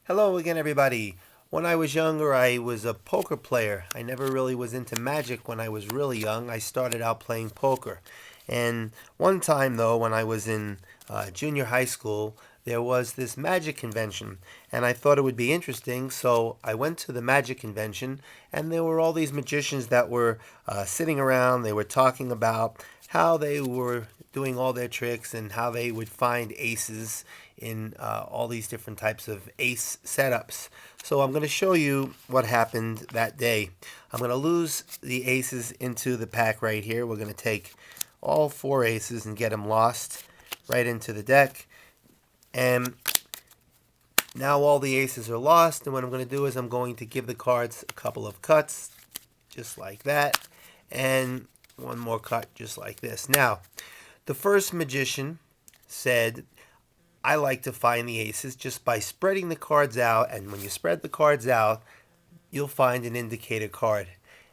Hello again, everybody. When I was younger, I was a poker player. I never really was into magic when I was really young. I started out playing poker. And one time, though, when I was in junior high school, there was this magic convention. And I thought it would be interesting, so I went to the magic convention, and there were all these magicians that were sitting around. They were talking about how they were doing all their tricks and how they would find aces in all these different types of ace setups. So I'm going to show you what happened that day. I'm going to lose the aces into the pack right here. We're going to take all four aces and get them lost right into the deck. And now all the aces are lost, and what I'm going to do is I'm going to give the cards a couple of cuts, just like that, and one more cut just like this. Now, the first magician said, I like to find the aces just by spreading the cards out, and when you spread the cards out, you'll find an indicator card.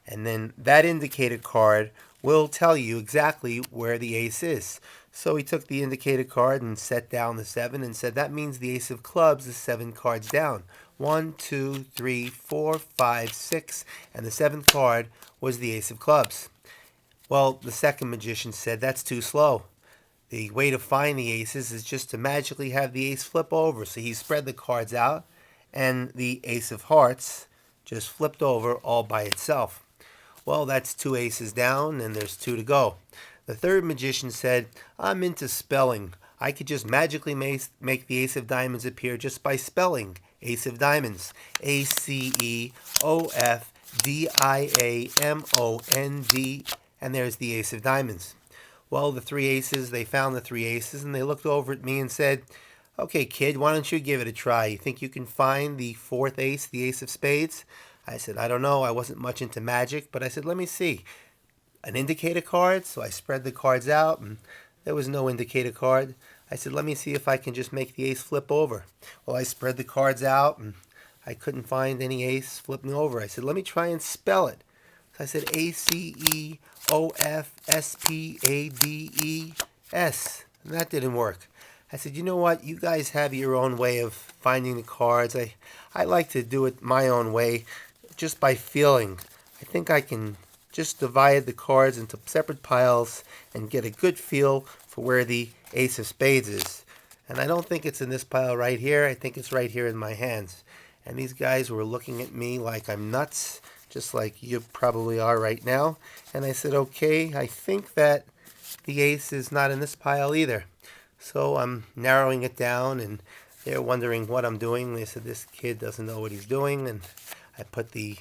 And then that indicator card will tell you exactly where the ace is. So he took the indicator card and set down the 7 and said that means the ace of clubs is 7 cards down. 1, 2, 3, 4, 5, 6, and the 7th card was the ace of clubs. Well, the second magician said that's too slow. The way to find the aces is just to magically have the ace flip over. So he spread the cards out, and the ace of hearts just flipped over all by itself. Well, that's 2 aces down, and there's 2 to go. The third magician said, I'm into spelling. I could just magically make the ace of diamonds appear just by spelling ace of diamonds. ACEOFDIAMOND, and there's the ace of diamonds. Well, the 3 aces, they found the 3 aces, and they looked over at me and said, okay, kid, why don't you give it a try? You think you can find the 4th ace, the ace of spades? I said, I don't know. I wasn't much into magic, but I said, let me see. An indicator card? So I spread the cards out, and there was no indicator card. I said, let me see if I can just make the ace flip over. Well, I spread the cards out, and I couldn't find any ace flipping over. I said, let me try and spell it. So I said, ACEOFSPADES, and that didn't work. I said, you know what? You guys have your own way of finding the cards. I like to do it my own way, just by feeling. I think I can just divide the cards into separate piles and get a good feel for where the ace of spades is. And I don't think it's in this pile right here. I think it's right here in my hands. And these guys were looking at me like I'm nuts, just like you probably are right now. And I said, okay, I think that the ace is not in this pile either. So I'm narrowing it down, and they're wondering what I'm doing. They said, this kid doesn't know what he's doing. And I put the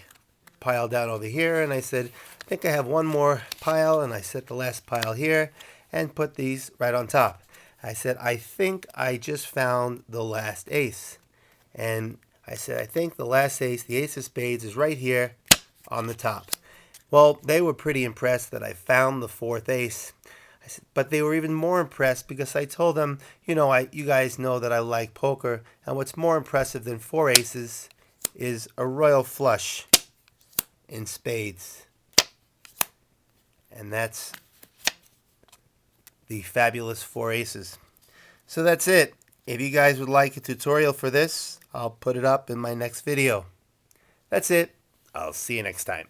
pile down over here, and I said, I think I have one more pile, and I set the last pile here and put these right on top. I said, I think I just found the last ace. And I said, I think the last ace, the ace of spades, is right here on the top. Well, they were pretty impressed that I found the 4th ace. I said, but they were even more impressed because I told them, you know, you guys know that I like poker, and what's more impressive than 4 aces is a royal flush in spades. And that's the fabulous 4 aces. So that's it. If you guys would like a tutorial for this, I'll put it up in my next video. That's it. I'll see you next time.